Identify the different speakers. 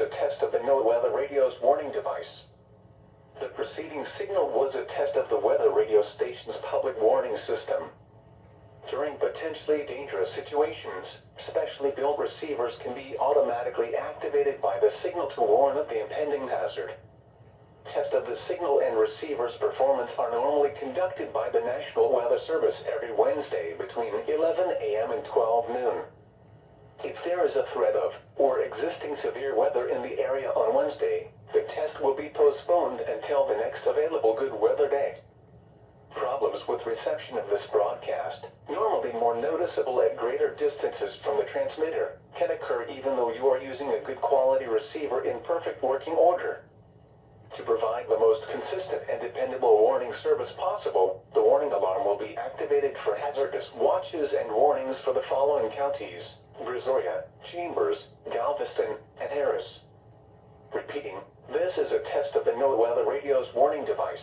Speaker 1: a test of the NOAA radio's warning device. The preceding signal was a test of the weather radio station's public warning system. During potentially dangerous situations, specially built receivers can be automatically activated by the signal to warn of the impending hazard. Tests of the signal and receiver's performance are normally conducted by the National Weather Service every Wednesday between 11 a.m. and 12 noon. If there is a threat of, or existing severe weather in the area on Wednesday, the test will be postponed until the next available good weather day. Problems with reception of this broadcast, normally more noticeable at greater distances from the transmitter, can occur even though you are using a good quality receiver in perfect working order. To provide the most consistent and dependable warning service possible, the warning alarm will be activated for hazardous watches and warnings for the following counties: Brazoria, Chambers, Galveston, and Harris. Repeating, this is a test of the NOAA radio's warning device.